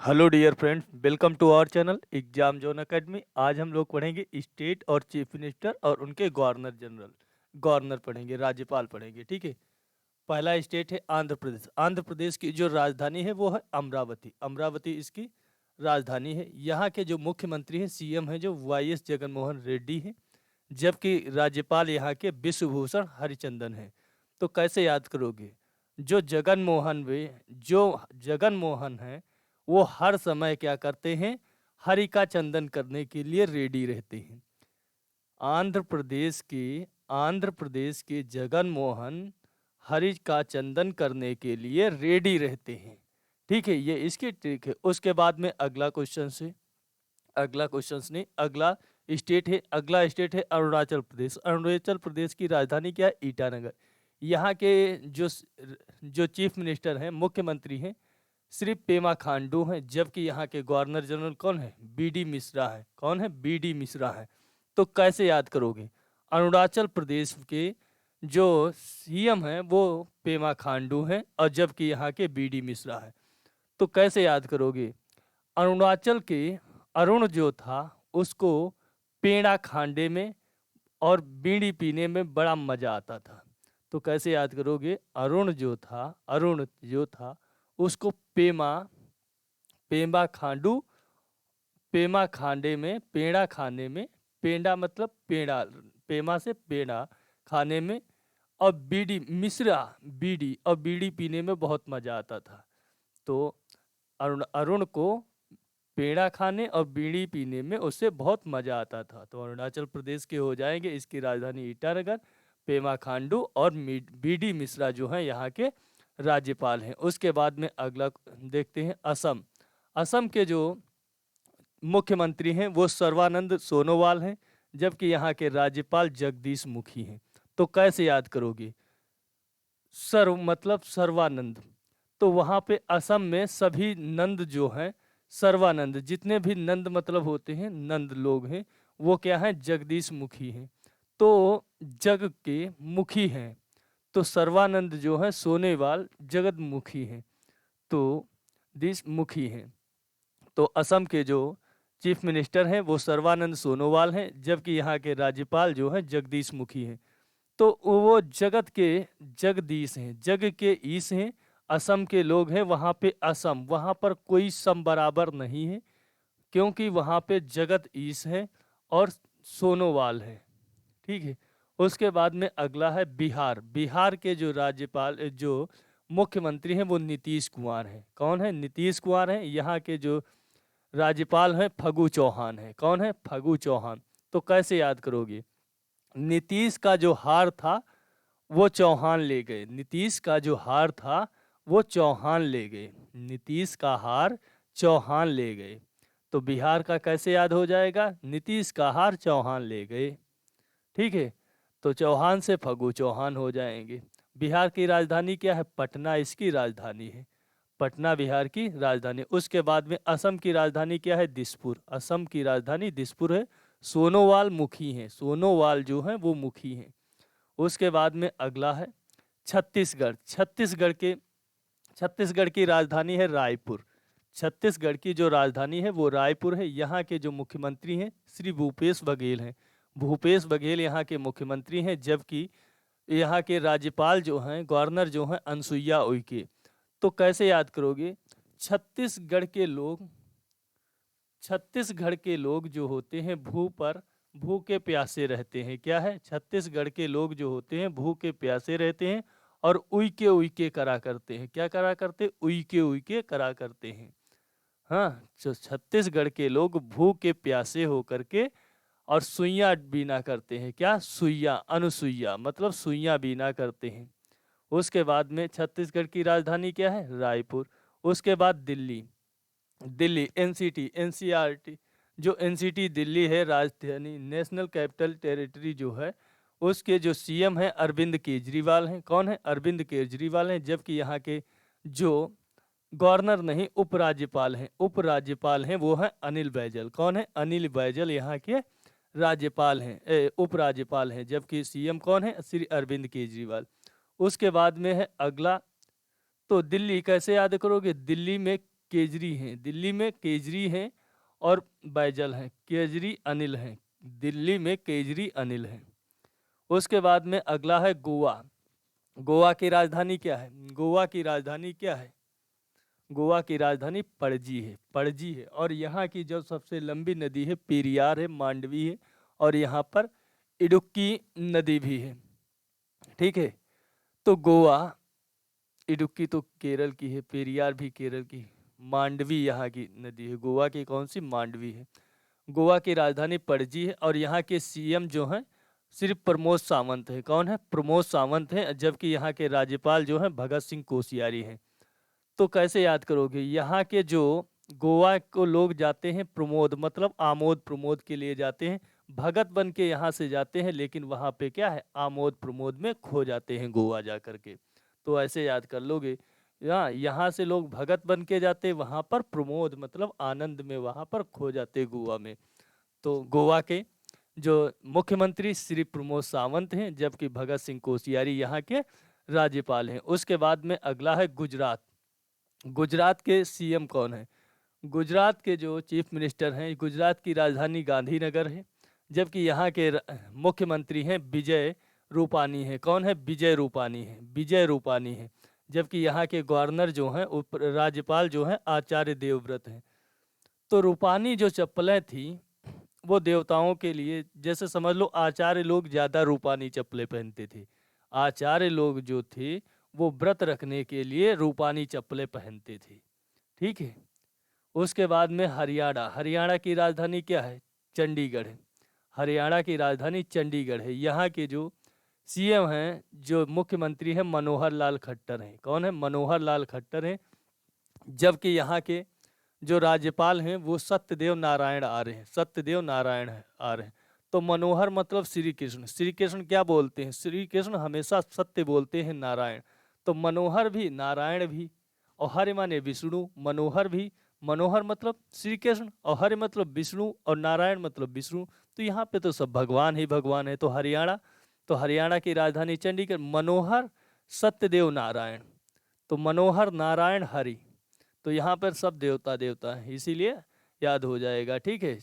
Hello dear friends, welcome to our channel Exam Zone Academy. आज हम लोग पढ़ेंगे स्टेट और चीफ मिनिस्टर और उनके गवर्नर जनरल। गवर्नर पढ़ेंगे, राज्यपाल पढ़ेंगे, ठीक है। पहला स्टेट है आंध्र प्रदेश। आंध्र प्रदेश की जो राजधानी है वो है अमरावती। अमरावती इसकी राजधानी है। यहाँ के जो मुख्यमंत्री हैं, सीएम हैं, जो वाईएस जगनमोहन रेड्डी हैं, जबकि राज्यपाल यहाँ के विश्वभूषण हरिचंदन हैं। तो कैसे याद करोगे? जो जगन मोहन है वो हर समय क्या करते हैं? हरि का चंदन करने के लिए रेडी रहते हैं। आंध्र प्रदेश के आंध्र प्रदेश के जगन मोहन हरि का चंदन करने के लिए रेडी रहते हैं, ठीक है। ये इसकी ट्रिक है। उसके बाद में अगला क्वेश्चन नहीं, अगला स्टेट है अरुणाचल प्रदेश। अरुणाचल प्रदेश की राजधानी क्या है? ईटानगर। यहाँ के जो चीफ मिनिस्टर हैं, मुख्यमंत्री हैं, श्री पेमा खांडू हैं, जबकि यहाँ के गवर्नर जनरल कौन है? बीडी मिश्रा है। कौन है? बीडी मिश्रा है। तो कैसे याद करोगे? अरुणाचल प्रदेश के जो सीएम हैं वो पेमा खांडू हैं और जबकि यहाँ के बीडी मिश्रा है। तो कैसे याद करोगे? अरुणाचल के अरुण जो था उसको पेड़ा खांडे में और बीड़ी पीने में बड़ा मजा आता था। तो कैसे याद करोगे? अरुण जो था उसको पेमा खांडू पेमा खांडे में पेड़ा खाने में, पेड़ा मतलब पेड़ा, पेमा से पेड़ा खाने में, और बीड़ी और बीड़ी पीने में बहुत मजा आता था। तो अरुण को पेड़ा खाने और बीड़ी पीने में उससे बहुत मजा आता था। तो अरुणाचल प्रदेश के हो जाएंगे, इसकी राजधानी ईटानगर, पेमा खांडू और बीडी मिश्रा जो हैं यहाँ के राज्यपाल हैं। उसके बाद में अगला देखते हैं असम। असम के जो मुख्यमंत्री हैं वो सर्वानंद सोनोवाल हैं, जबकि यहाँ के राज्यपाल जगदीश मुखी हैं। तो कैसे याद करोगे? सर्व मतलब सर्वानंद। तो वहाँ पे असम में सभी नंद जो हैं, सर्वानंद, जितने भी नंद मतलब होते हैं, नंद लोग हैं, वो क्या हैं? जगदीश मुखी हैं। तो जग के मुखी हैं। तो सर्वानंद जो है सोनेवाल जगत मुखी हैं। तो देश मुखी हैं। तो असम के जो चीफ मिनिस्टर हैं वो सर्वानंद सोनोवाल हैं, जबकि यहाँ के राज्यपाल जो हैं जगदीश मुखी हैं। तो वो जगत के जगदीश हैं, जग के ईश हैं। असम के लोग हैं वहाँ पे असम, वहाँ पर कोई सम बराबर नहीं है, क्योंकि वहाँ पे जगत ईश है और सोनोवाल है, ठीक है। उसके बाद में अगला है बिहार। बिहार के जो मुख्यमंत्री हैं वो नीतीश कुमार हैं। कौन है? नीतीश कुमार हैं। यहाँ के जो राज्यपाल हैं फगू चौहान हैं। कौन है? फगू चौहान। तो कैसे याद करोगे? नीतीश का जो हार था वो चौहान ले गए। नीतीश का जो हार था वो चौहान ले गए। नीतीश का हार चौहान ले गए। तो बिहार का कैसे याद हो जाएगा? नीतीश का हार चौहान ले गए, ठीक है। तो चौहान से फगू चौहान हो जाएंगे। बिहार की राजधानी क्या है? पटना इसकी राजधानी है। पटना बिहार की राजधानी। उसके बाद में असम की राजधानी क्या है? दिसपुर। असम की राजधानी दिसपुर है। सोनोवाल मुखी हैं। सोनोवाल जो हैं वो मुखी हैं। उसके बाद में अगला है छत्तीसगढ़। छत्तीसगढ़ की राजधानी है रायपुर। छत्तीसगढ़ की जो राजधानी है वो रायपुर है। यहाँ के जो मुख्यमंत्री हैं श्री भूपेश बघेल हैं। भूपेश बघेल यहाँ के मुख्यमंत्री हैं, जबकि यहाँ के राज्यपाल जो हैं, गवर्नर जो हैं, अनसुईया उइके। तो कैसे याद करोगे? छत्तीसगढ़ के लोग छत्तीसगढ़ के लोग जो होते हैं भूखे प्यासे रहते हैं। क्या है? छत्तीसगढ़ के लोग जो होते हैं भूखे प्यासे रहते हैं और उइके उइके करा करते हैं। क्या करा करते? उइके उइके करा करते हैं। हाँ, तो छत्तीसगढ़ के लोग भूखे प्यासे होकर के और सुइया बीना करते हैं। क्या? सुइया, अनुसुईया मतलब सुइया बीना करते हैं। उसके बाद में छत्तीसगढ़ की राजधानी क्या है? रायपुर। उसके बाद दिल्ली एनसीटी एनसीआरटी। जो एनसीटी दिल्ली है, राजधानी नेशनल कैपिटल टेरिटरी जो है, उसके जो सीएम हैं अरविंद केजरीवाल हैं। कौन है? अरविंद केजरीवाल हैं। जबकि यहाँ के जो गवर्नर नहीं, उपराज्यपाल हैं वो हैं अनिल बैजल। कौन है? अनिल बैजल यहाँ के राज्यपाल हैं, उपराज्यपाल हैं। जबकि सीएम कौन है? श्री अरविंद केजरीवाल। उसके बाद में है अगला। तो दिल्ली कैसे याद करोगे? दिल्ली में केजरी हैं, दिल्ली में केजरी हैं और बैजल हैं। केजरी अनिल हैं, दिल्ली में केजरी अनिल हैं। उसके बाद में अगला है गोवा। गोवा की राजधानी क्या है? गोवा की राजधानी क्या है? गोवा की राजधानी पणजी है, पणजी है। और यहाँ की जो सबसे लंबी नदी है पेरियार है, मांडवी है, और यहाँ पर इडुक्की नदी भी है। ठीक है, तो गोवा, इडुक्की तो केरल की है, पेरियार भी केरल की है, मांडवी यहाँ की नदी है। गोवा की कौन सी? मांडवी है। गोवा की राजधानी पणजी है और यहाँ के सीएम जो हैं सिर्फ प्रमोद सावंत है। कौन है? प्रमोद सावंत है। जबकि यहाँ के राज्यपाल जो हैं भगत सिंह कोश्यारी हैं। तो कैसे याद करोगे? यहाँ के जो गोवा को लोग जाते हैं प्रमोद मतलब आमोद प्रमोद के लिए जाते हैं, भगत बन के यहाँ से जाते हैं, लेकिन वहाँ पे क्या है? आमोद प्रमोद में खो जाते हैं गोवा जा करके। तो ऐसे याद कर लोगे, यहाँ से लोग भगत बन के जाते, वहाँ पर प्रमोद मतलब आनंद में वहाँ पर खो जाते गोवा में। तो गोवा के जो मुख्यमंत्री श्री प्रमोद सावंत हैं, जबकि भगत सिंह कोश्यारी यहाँ के राज्यपाल हैं। उसके बाद में अगला है गुजरात। गुजरात के सीएम कौन है? गुजरात के जो चीफ मिनिस्टर हैं, गुजरात की राजधानी गांधीनगर है, जबकि यहाँ के मुख्यमंत्री हैं विजय रूपानी है। कौन है? विजय रूपानी है, विजय रूपानी है। जबकि यहाँ के गवर्नर जो हैं राज्यपाल जो हैं आचार्य देवव्रत हैं। तो रूपानी जो चप्पलें थी वो देवताओं के लिए, जैसे समझ लो आचार्य लोग ज़्यादा रूपानी चप्पलें पहनते थे। आचार्य लोग जो थे वो व्रत रखने के लिए रूपानी चप्पलें पहनते थे। ठीक है, उसके बाद में हरियाणा। हरियाणा की राजधानी क्या है? चंडीगढ़ है। हरियाणा की राजधानी चंडीगढ़ है। यहाँ के जो सीएम हैं, जो मुख्यमंत्री हैं मनोहर लाल खट्टर हैं। कौन है? मनोहर लाल खट्टर हैं। जबकि यहाँ के जो राज्यपाल हैं वो सत्यदेव नारायण आर्य हैं। सत्यदेव नारायण आर्य हैं। तो मनोहर मतलब श्री कृष्ण। श्री कृष्ण क्या बोलते हैं? श्री कृष्ण हमेशा सत्य बोलते हैं, नारायण। तो मनोहर भी, नारायण भी, और हरि माने विष्णु। मनोहर भी, मनोहर मतलब श्री कृष्ण, और हरि मतलब विष्णु, और नारायण मतलब विष्णु। तो यहाँ पे तो सब भगवान ही भगवान है। तो हरियाणा, तो हरियाणा की राजधानी चंडीगढ़। मनोहर सत्यदेव नारायण, तो मनोहर नारायण हरि, तो यहाँ पर सब देवता देवता हैं, इसीलिए याद हो जाएगा। ठीक है,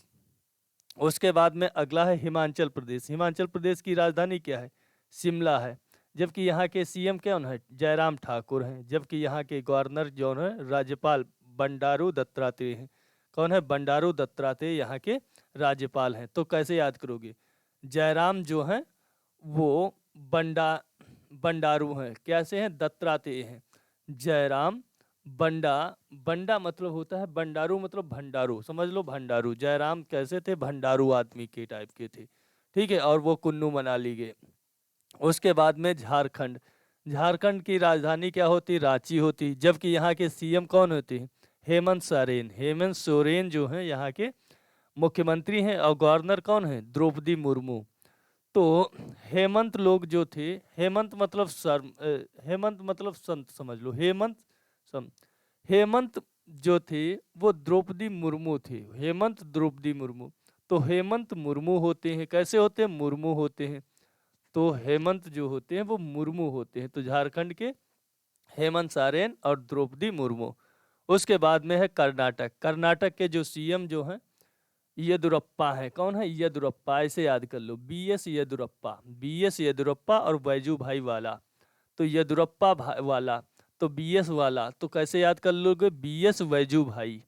उसके बाद में अगला है हिमाचल प्रदेश। हिमाचल प्रदेश की राजधानी क्या है? शिमला है। जबकि यहाँ के सीएम कौन है? जयराम ठाकुर हैं। जबकि यहाँ के गवर्नर जो है राज्यपाल बंडारू दत्तात्रेय हैं। कौन है? बंडारू दत्तात्रेय यहाँ के राज्यपाल हैं। तो कैसे याद करोगे? जयराम जो हैं वो बंडारू हैं। कैसे हैं? दत्तात्रेय हैं। जयराम बंडा मतलब होता है, बंडारू मतलब भंडारू, समझ लो भंडारू। जयराम कैसे थे? भंडारू आदमी के टाइप के थे। ठीक है, और वो कुन्नू मनाली गए। उसके बाद में झारखंड। झारखंड की राजधानी क्या होती? रांची होती। जबकि यहाँ के सीएम कौन होते हैं? हेमंत सोरेन। हेमंत सोरेन जो हैं यहाँ के मुख्यमंत्री हैं, और गवर्नर कौन है? द्रौपदी मुर्मू। तो हेमंत लोग जो थे, हेमंत मतलब हेमंत मतलब संत, समझ लो हेमंत जो थे वो द्रौपदी मुर्मू थे। हेमंत द्रौपदी मुर्मू। तो हेमंत मुर्मू होते हैं। कैसे होते हैं? मुर्मू होते हैं। तो हेमंत जो होते हैं वो मुर्मू होते हैं। तो झारखंड के हेमंत सोरेन और द्रौपदी मुर्मू। उसके बाद में है कर्नाटक। कर्नाटक के जो सीएम जो हैं येदुरप्पा है। कौन है? येदुरप्पा। ऐसे याद कर लो, बीएस येदुरप्पा, बीएस येदुरप्पा और बैजू भाई वाला। तो येदुरप्पा वाला, तो बीएस वाला, तो कैसे याद कर लोगे? बीएस बैजू भाई,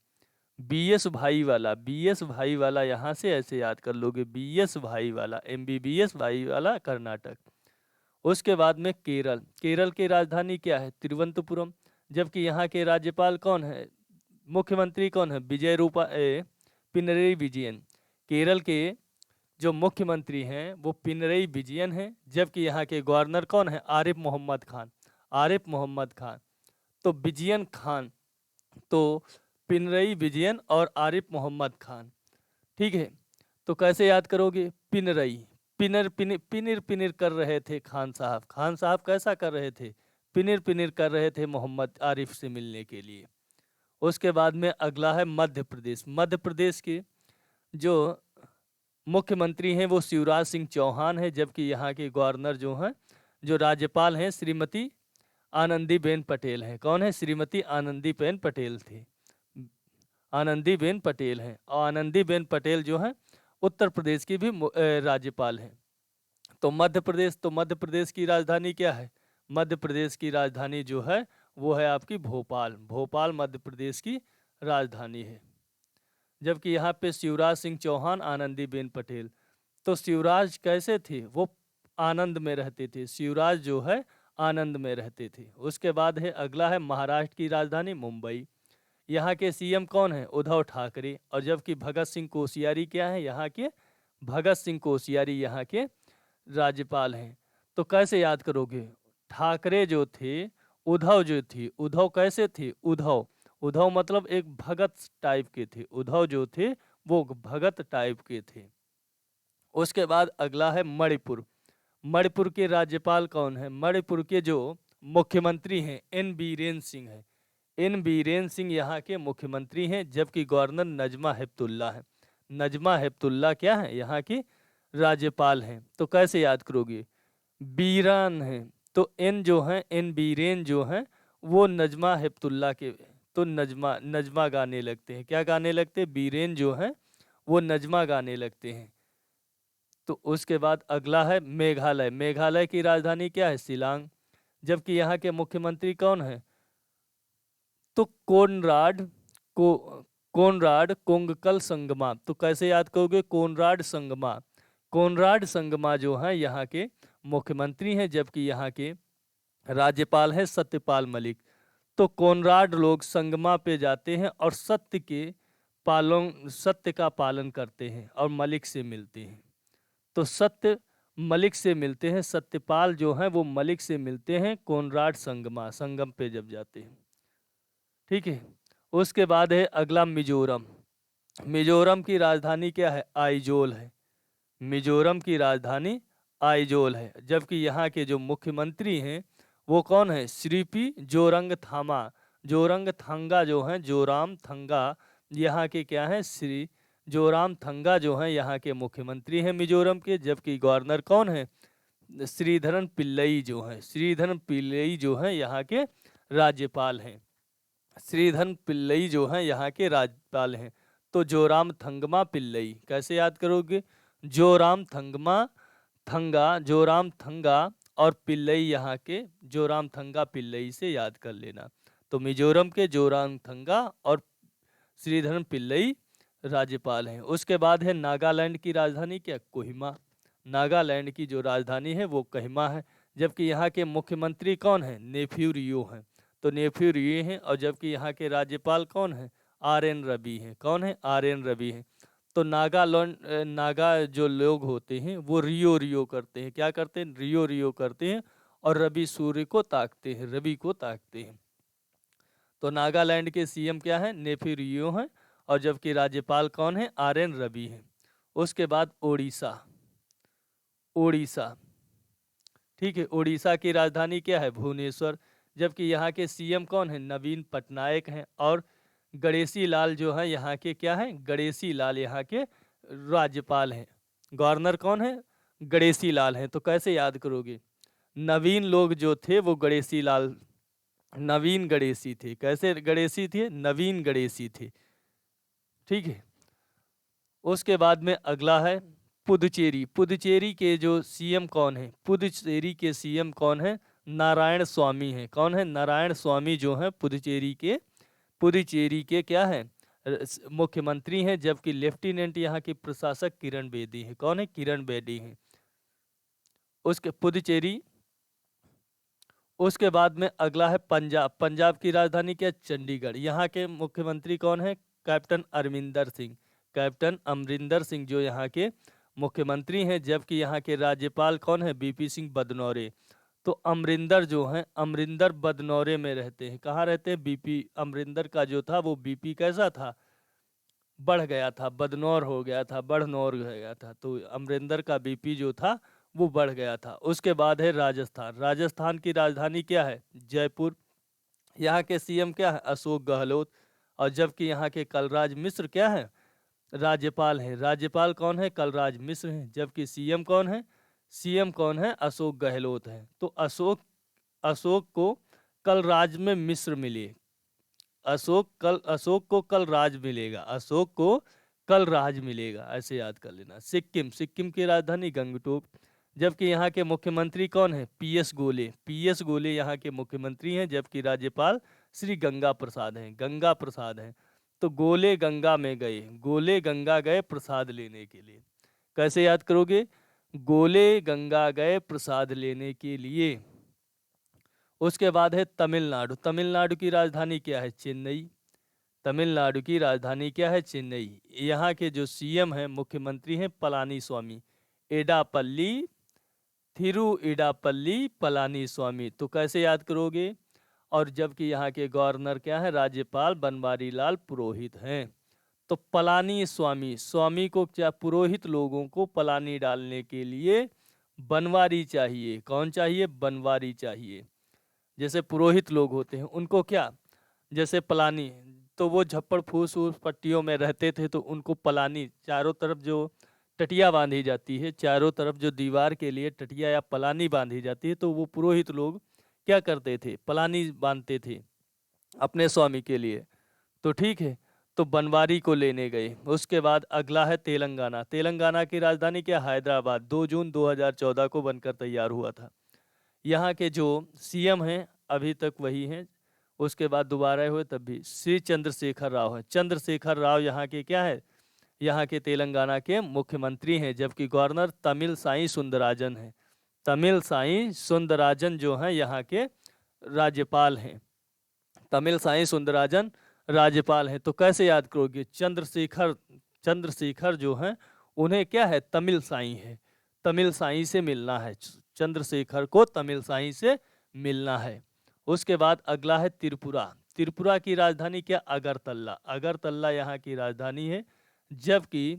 बीएस भाई वाला, बीएस भाई वाला, यहाँ से ऐसे याद कर लोगे, बीएस भाई वाला, एमबीबीएस भाई वाला कर्नाटक। उसके बाद में केरल। केरल की राजधानी क्या है? तिरुवनंतपुरम। जबकि यहाँ के राज्यपाल कौन है? मुख्यमंत्री कौन है? पिनरई विजयन। केरल के जो मुख्यमंत्री हैं वो पिनरई विजयन हैं। जबकि यहाँ के गवर्नर कौन है? आरिफ मोहम्मद खान। आरिफ मोहम्मद खान, तो विजयन खान, तो पिनरई विजयन और आरिफ मोहम्मद खान। ठीक है, तो कैसे याद करोगे? पिनरई, पिनर पिनर पिनर पिनर कर रहे थे खान साहब। खान साहब कैसा कर रहे थे? पिनर पिनर कर रहे थे मोहम्मद आरिफ से मिलने के लिए। उसके बाद में अगला है मध्य प्रदेश। मध्य प्रदेश के जो मुख्यमंत्री हैं वो शिवराज सिंह चौहान है। जबकि यहाँ के गवर्नर जो हैं, जो राज्यपाल हैं, श्रीमती आनंदीबेन पटेल हैं। कौन है? श्रीमती आनंदीबेन पटेल थे। आनंदीबेन पटेल हैं। और आनंदीबेन पटेल जो हैं उत्तर प्रदेश की भी राज्यपाल हैं। तो मध्य प्रदेश की राजधानी क्या है? मध्य प्रदेश की राजधानी जो है वो है आपकी भोपाल। भोपाल मध्य प्रदेश की राजधानी है। जबकि यहाँ पे शिवराज सिंह चौहान, आनंदीबेन पटेल। तो शिवराज कैसे थे? वो आनंद में रहते थे। शिवराज जो है आनंद में रहते थे। उसके बाद है अगला है महाराष्ट्र की राजधानी मुंबई। यहाँ के सीएम कौन है? उद्धव ठाकरे। और जबकि भगत सिंह कोश्यारी क्या है यहाँ के? भगत सिंह कोश्यारी यहाँ के राज्यपाल हैं। तो कैसे याद करोगे? ठाकरे जो थे, उद्धव जो थी, उद्धव कैसे थे? उद्धव मतलब एक भगत टाइप के थे। उद्धव जो थे वो भगत टाइप के थे। उसके बाद अगला है मणिपुर। मणिपुर के राज्यपाल कौन है? मणिपुर के जो मुख्यमंत्री हैं एन बीरेन सिंह है। एन बीरेन सिंह यहाँ के मुख्यमंत्री हैं। जबकि गवर्नर नजमा हेपतुल्ला है। नजमा हेपतुल्ला क्या है? यहाँ की राज्यपाल हैं। तो कैसे याद करोगे? बीरान है तो एन जो है, एन बीरेन जो है वो नजमा हेपतुल्ला के, तो नजमा गाने लगते हैं। क्या गाने लगते हैं? बीरेन जो है वो नजमा गाने लगते हैं। तो उसके बाद अगला है मेघालय। मेघालय की राजधानी क्या है? शिलांग। जबकि यहाँ के मुख्यमंत्री कौन है? तो कोनराड कोंगकल संगमा। तो कैसे याद करोगे? कोनराड संगमा। कोनराड संगमा जो है यहाँ के मुख्यमंत्री हैं। जबकि यहाँ के राज्यपाल है सत्यपाल मलिक। तो कोनराड लोग संगमा पे जाते हैं और सत्य का पालन करते हैं और मलिक से मिलते हैं। तो सत्य मलिक से मिलते हैं। सत्यपाल जो हैं वो मलिक से मिलते हैं कोनराड संगम पे जब जाते हैं। ठीक है। उसके बाद है अगला मिजोरम। मिजोरम की राजधानी क्या है? आइजोल है। मिजोरम की राजधानी आइजोल है। जबकि यहाँ के जो मुख्यमंत्री हैं वो कौन है? श्री पी जोरंगथामा। जोरंगथंगा जो हैं, जोराम थंगा यहाँ के क्या हैं? श्री जोराम थंगा जो हैं यहाँ के मुख्यमंत्री हैं मिजोरम के। जबकि गवर्नर कौन है? श्रीधरन पिल्लई जो हैं। श्रीधरन पिल्लई जो हैं यहाँ के राज्यपाल हैं। श्रीधरन पिल्लई जो हैं यहाँ के राज्यपाल हैं। तो जोराम थंगमा पिल्लई। कैसे याद करोगे? जोराम थंगा और पिल्लई यहाँ के जोराम थंगा पिल्लई से याद कर लेना। तो मिजोरम के जोराम थंगा और श्रीधरन पिल्लई राज्यपाल हैं। उसके बाद है नागालैंड की राजधानी क्या? कोहिमा। नागालैंड की जो राजधानी है वो कोहिमा है। जबकि यहाँ के मुख्यमंत्री कौन है? नेफ्यू रियो हैं। तो नेफ्यू रियो हैं। और जबकि यहाँ के राज्यपाल कौन है? आर एन रवि हैं। कौन है? आर एन रवि हैं। तो नागा जो लोग होते हैं वो रियो रियो करते हैं। क्या करते हैं? रियो रियो करते हैं और रवि सूर्य को ताकते हैं, रवि को ताकते हैं। तो नागालैंड के सीएम क्या है? नेफ्यू रियो हैं। और जबकि राज्यपाल कौन है? आर एन रवि हैं। उसके बाद ओडिशा। ओडिशा, ठीक है। ओडिशा की राजधानी क्या है? भुवनेश्वर। जबकि यहाँ के सीएम कौन है? नवीन पटनायक हैं। और गणेशी लाल जो है यहाँ के क्या है? गणेशी लाल यहाँ के राज्यपाल हैं। गवर्नर कौन है? गणेशी लाल हैं। तो कैसे याद करोगे? नवीन लोग जो थे वो गणेशी लाल, नवीन गणेशी थे। कैसे गणेशी थे? नवीन गणेशी थे। ठीक है। उसके बाद में अगला है पुदुचेरी। पुदुचेरी के जो सीएम कौन है? पुदुचेरी के सीएम कौन है? नारायण स्वामी हैं। कौन है? नारायण स्वामी जो है पुदुचेरी के क्या है? मुख्यमंत्री हैं। जबकि लेफ्टिनेंट यहाँ के प्रशासक किरण बेदी हैं। कौन है? किरण बेदी हैं। उसके पुदुचेरी। उसके बाद में अगला है पंजाब। पंजाब की राजधानी क्या? चंडीगढ़। यहाँ के मुख्यमंत्री कौन है? कैप्टन अमरिंदर सिंह। कैप्टन अमरिंदर सिंह जो यहाँ के मुख्यमंत्री हैं। जबकि यहाँ के राज्यपाल कौन है? बीपी सिंह बदनौरे। तो अमरिंदर जो हैं, अमरिंदर बदनौरे में रहते हैं। कहाँ रहते हैं? बीपी। अमरिंदर का जो था वो बीपी कैसा था? बढ़ गया था, बदनौर हो गया था, बढ़नौर हो गया था। तो अमरिंदर का बीपी जो था वो बढ़ गया था। उसके बाद है राजस्थान। राजस्थान की राजधानी क्या है? जयपुर। यहाँ के सीएम क्या है? अशोक गहलोत। और जबकि यहाँ के कलराज मिश्र क्या है? राज्यपाल हैं। राज्यपाल कौन है? कलराज मिश्र हैं। जबकि सीएम कौन है? सीएम कौन है? अशोक गहलोत हैं। तो अशोक को कलराज में मिश्र मिले। अशोक को कल राज मिलेगा, अशोक को कल राज मिलेगा, ऐसे याद कर लेना। सिक्किम, सिक्किम की राजधानी गंगटोक, जबकि यहाँ के मुख्यमंत्री कौन है? पीएस गोले, पीएस गोले यहाँ के मुख्यमंत्री हैं, जबकि राज्यपाल श्री गंगा प्रसाद हैं, गंगा प्रसाद हैं। तो गोले गंगा में गए, गोले गंगा गए प्रसाद लेने के लिए। कैसे याद करोगे? गोले गंगा गए प्रसाद लेने के लिए। उसके बाद है तमिलनाडु, तमिलनाडु की राजधानी क्या है? चेन्नई, तमिलनाडु की राजधानी क्या है? चेन्नई। यहाँ के जो सीएम हैं, मुख्यमंत्री हैं पलानी स्वामी, एडापल्ली, थिरुइडापल्ली पलानी स्वामी। तो कैसे याद करोगे? और जबकि यहाँ के गवर्नर क्या है? राज्यपाल बनवारी लाल पुरोहित हैं। तो पलानी स्वामी, स्वामी को क्या? पुरोहित लोगों को पलानी डालने के लिए बनवारी चाहिए। कौन चाहिए? बनवारी चाहिए। जैसे पुरोहित लोग होते हैं उनको क्या, जैसे पलानी, तो वो झप्पड़ फूस उस पट्टियों में रहते थे, तो उनको पलानी, चारों तरफ जो टटिया बांधी जाती है, चारों तरफ जो दीवार के लिए टटिया या पलानी बांधी जाती है, तो वो पुरोहित लोग क्या करते थे? पलानी बांधते थे अपने स्वामी के लिए। तो ठीक है, तो बनवारी को लेने गए। उसके बाद अगला है तेलंगाना, तेलंगाना की राजधानी क्या? हैदराबाद, 2 जून 2014 को बनकर तैयार हुआ था। यहाँ के जो सीएम हैं अभी तक वही हैं, उसके बाद दोबारा हुए तब भी श्री चंद्रशेखर राव हैं। चंद्रशेखर राव यहाँ के क्या है? यहाँ के तेलंगाना के मुख्यमंत्री हैं, जबकि गवर्नर तमिल साई सुंदराजन हैं। तमिल साई सुंदराजन जो हैं यहाँ के राज्यपाल हैं, तमिल साई सुंदराजन राज्यपाल हैं। तो कैसे याद करोगे? चंद्रशेखर, चंद्रशेखर जो हैं उन्हें क्या है? तमिल साई है, तमिल साई से मिलना है, चंद्रशेखर को तमिल साई से मिलना है। उसके बाद अगला है त्रिपुरा, त्रिपुरा की राजधानी क्या? अगरतला, अगरतला यहाँ की राजधानी है, जबकि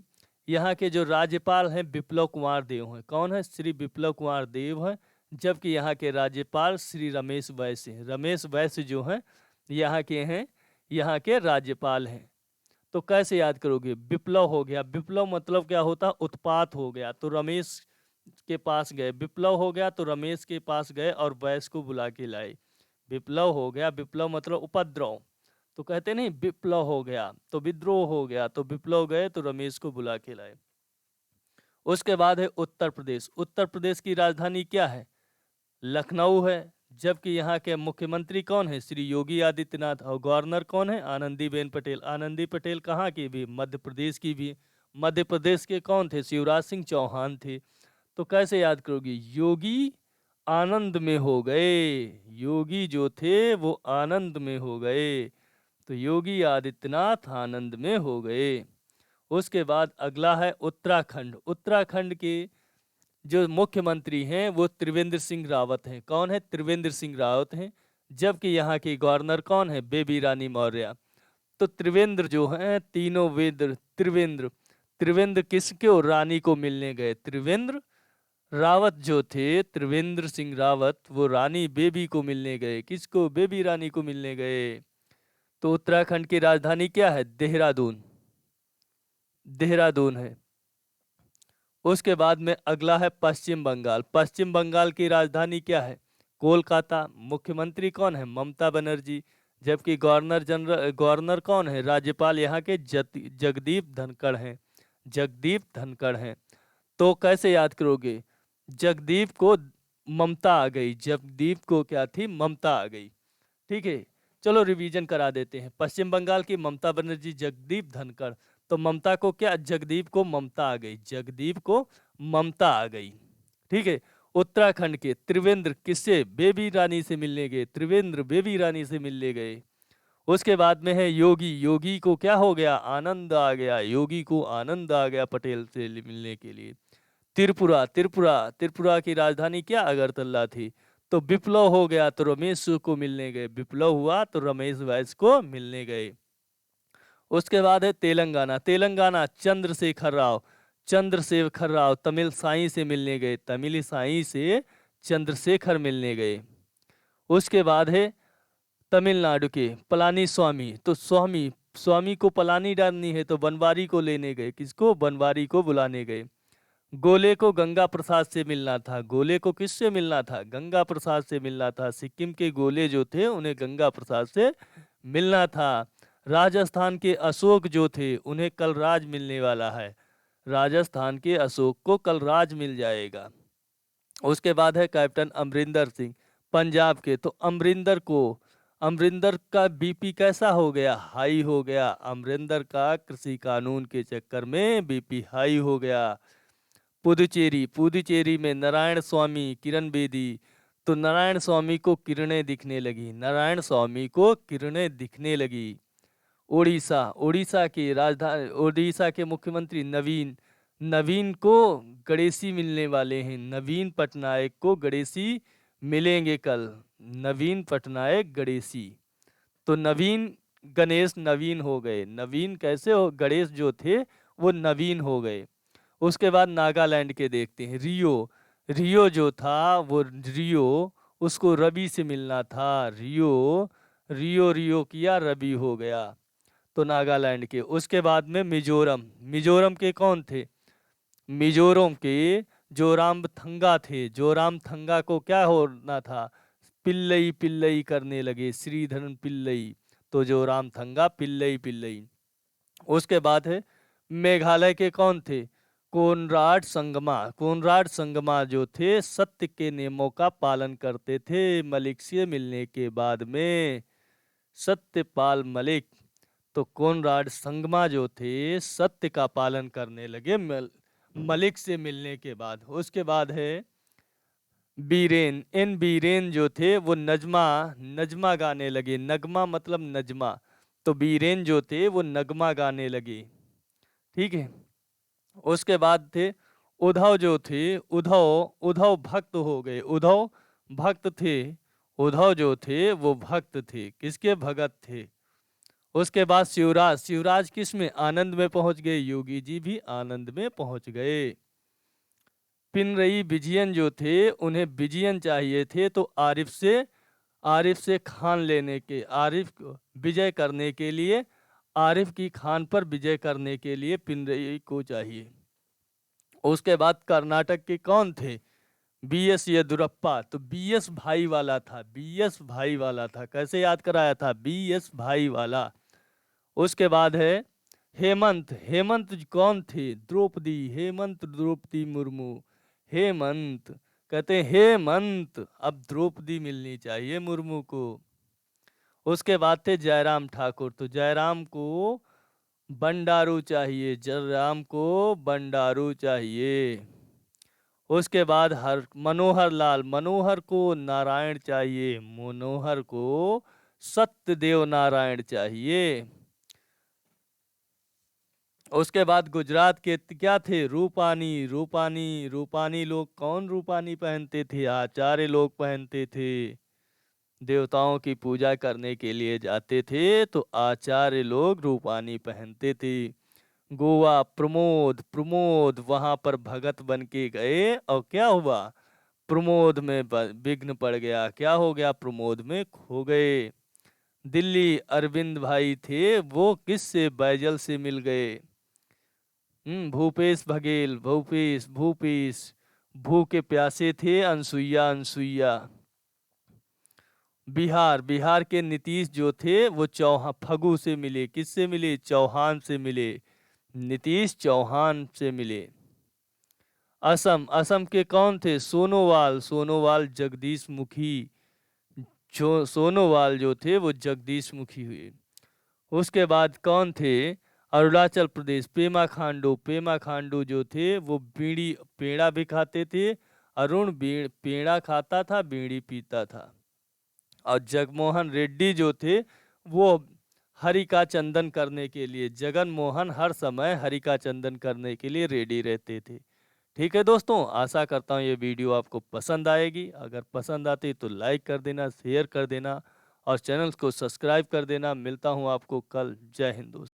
यहाँ के जो राज्यपाल हैं बिप्लब कुमार देव हैं। कौन है? श्री बिप्लब कुमार देव हैं, जबकि यहाँ के राज्यपाल श्री रमेश बैस हैं। रमेश बैस जो हैं यहाँ के हैं, यहाँ के राज्यपाल हैं। तो कैसे याद करोगे? विप्लव हो गया, विप्लव मतलब क्या होता? उत्पात हो गया, तो रमेश के पास गए। विप्लव हो गया तो रमेश के पास गए और बैस को बुला के लाए। विप्लव हो गया, विप्लव मतलब उपद्रव, तो कहते नहीं विप्लव हो गया तो विद्रोह हो गया, तो विप्लव गए तो रमेश को बुला के लाए। उसके बाद है उत्तर प्रदेश, उत्तर प्रदेश की राजधानी क्या है? लखनऊ है, जबकि यहाँ के मुख्यमंत्री कौन है? श्री योगी आदित्यनाथ। और गवर्नर कौन है? आनंदीबेन पटेल। आनंदी पटेल कहाँ की भी? मध्य प्रदेश की भी। मध्य प्रदेश के कौन थे? शिवराज सिंह चौहान थे। तो कैसे याद करोगे? योगी आनंद में हो गए, योगी जो थे वो आनंद में हो गए, तो योगी आदित्यनाथ आनंद में हो गए। उसके बाद अगला है उत्तराखंड, उत्तराखंड के जो मुख्यमंत्री हैं वो त्रिवेंद्र सिंह रावत हैं। कौन है? त्रिवेंद्र सिंह रावत हैं, जबकि यहाँ की गवर्नर कौन है? बेबी रानी मौर्य। तो त्रिवेंद्र जो हैं, तीनों वेंद्र, त्रिवेंद्र, त्रिवेंद्र किसके? रानी को मिलने गए। त्रिवेंद्र रावत जो थे, त्रिवेंद्र सिंह रावत, वो रानी बेबी को मिलने गए। किसको? बेबी रानी को मिलने गए। तो उत्तराखंड की राजधानी क्या है? देहरादून, देहरादून है। उसके बाद में अगला है पश्चिम बंगाल, पश्चिम बंगाल की राजधानी क्या है? कोलकाता। मुख्यमंत्री कौन है? ममता बनर्जी, जबकि गवर्नर कौन है? राज्यपाल यहाँ के जगदीप धनखड़ हैं, जगदीप धनखड़ हैं। तो कैसे याद करोगे? जगदीप को ममता आ गई, जगदीप को क्या थी? ममता आ गई। ठीक है, चलो रिवीजन करा देते हैं। पश्चिम बंगाल की ममता बनर्जी, जगदीप धनखड़। तो ममता को क्या? जगदीप को ममता आ गई, जगदीप को ममता आ गई। ठीक है। उत्तराखंड के त्रिवेंद्र किससे? बेबी रानी से मिलने गए, त्रिवेंद्र बेबी रानी से मिलने गए। उसके बाद में है योगी, योगी को क्या हो गया? आनंद आ गया, योगी को आनंद आ गया पटेल से मिलने के लिए। त्रिपुरा, त्रिपुरा, त्रिपुरा की राजधानी क्या? अगरतला थी। तो विप्लव हो गया तो रमेश को मिलने गए, विप्लव हुआ तो रमेश बैस को मिलने गए। उसके बाद है तेलंगाना, तेलंगाना चंद्रशेखर राव, चंद्रशेखर राव तमिल साई से मिलने गए, तमिल साई से चंद्रशेखर मिलने गए। उसके बाद है तमिलनाडु के पलानी स्वामी, तो स्वामी, स्वामी को पलानी डालनी है तो बनवारी को लेने गए। किसको? बनवारी को बुलाने गए। गोले को गंगा प्रसाद से मिलना था, गोले को किससे मिलना था? गंगा प्रसाद से मिलना था। सिक्किम के गोले जो थे उन्हें गंगा प्रसाद से मिलना था। राजस्थान के अशोक जो थे उन्हें कलराज मिलने वाला है। राजस्थान के अशोक को कलराज मिल जाएगा। उसके बाद है कैप्टन अमरिंदर सिंह पंजाब के। तो अमरिंदर का बीपी कैसा हो गया? हाई हो गया। अमरिंदर का कृषि कानून के चक्कर में बीपी हाई हो गया। पुदुचेरी में नारायण स्वामी किरण बेदी। तो नारायण स्वामी को किरणें दिखने लगी। नारायण स्वामी को किरणें दिखने लगी। उड़ीसा के मुख्यमंत्री नवीन। नवीन को गणेशी मिलने वाले हैं। नवीन पटनायक को गणेशी मिलेंगे कल। नवीन पटनायक गणेशी। तो नवीन गणेश नवीन हो गए। नवीन कैसे हो? गणेश जो थे वो नवीन हो गए। उसके बाद नागालैंड के देखते हैं। रियो जो था वो रियो, उसको रवि से मिलना था। रियो रियो रियो किया, रवि हो गया। तो नागालैंड के। उसके बाद में मिजोरम के कौन थे? मिजोरम के जोरामथंगा थे। जोरामथंगा को क्या होना था? पिल्लई पिल्लई करने लगे, श्रीधरन पिल्लई। तो जोरामथंगा पिल्लई पिल्लई। उसके बाद है मेघालय के कौन थे? कोनराड संगमा जो थे सत्य के नियमों का पालन करते थे। मलिक से मिलने के बाद में सत्यपाल मलिक। तो कोनराड संगमा जो थे सत्य का पालन करने लगे मलिक से मिलने के बाद। उसके बाद है बीरेन जो थे वो नजमा गाने लगे। नगमा मतलब नजमा। तो बीरेन जो थे वो नगमा गाने लगे। ठीक है। उसके बाद थे उद्धव जो थे, उद्धव भक्त हो गए। उद्धव भक्त थे। उद्धव जो थे वो भक्त थे। किसके भगत थे? उसके बाद शिवराज किस में? आनंद में पहुंच गए। योगी जी भी आनंद में पहुंच गए। पिनरई विजयन जो थे उन्हें विजयन चाहिए थे। तो आरिफ से खान लेने के, आरिफ को विजय करने के लिए, आरिफ की खान पर विजय करने के लिए पिनरई को चाहिए। उसके बाद कर्नाटक के कौन थे? बीएस येदुरप्पा। तो बीएस भाई वाला था। बीएस भाई वाला था। कैसे याद कराया था? बीएस भाई वाला। उसके बाद है हेमंत कौन थे? द्रौपदी मुर्मू। हेमंत कहते हैं हेमंत। अब द्रौपदी मिलनी चाहिए मुर्मू को। उसके बाद थे जयराम ठाकुर। तो जयराम को बंडारू चाहिए। जयराम को बंडारू चाहिए। उसके बाद मनोहर को नारायण चाहिए। मनोहर को सत्यदेव नारायण चाहिए। उसके बाद गुजरात के क्या थे? रूपानी लोग कौन रूपानी पहनते थे? आचार्य लोग पहनते थे। देवताओं की पूजा करने के लिए जाते थे तो आचार्य लोग रूपानी पहनते थे। गोवा प्रमोद वहां पर भगत बन के गए और क्या हुआ? प्रमोद में विघ्न पड़ गया। क्या हो गया? प्रमोद में खो गए। दिल्ली अरविंद भाई थे वो किससे? बैजल से मिल गए। भूपेश बघेल भूपेश भू के प्यासे थे। अनसुईया। बिहार के नीतीश जो थे वो फगू से मिले। किससे मिले? चौहान से मिले। नीतीश चौहान से मिले। असम के कौन थे? सोनोवाल जगदीश मुखी। सोनोवाल जो थे वो जगदीश मुखी हुए। उसके बाद कौन थे? अरुणाचल प्रदेश पेमा खांडू जो थे वो पेड़ा भी खाते थे। पेड़ा खाता था, बीड़ी पीता था। और जगमोहन रेड्डी जो थे वो हरि का चंदन करने के लिए, जगन मोहन हर समय हरि का चंदन करने के लिए रेडी रहते थे। ठीक है दोस्तों, आशा करता हूँ ये वीडियो आपको पसंद आएगी। अगर पसंद आती तो लाइक कर देना, शेयर कर देना और चैनल को सब्सक्राइब कर देना। मिलता हूँ आपको कल। जय हिंद दोस्तों।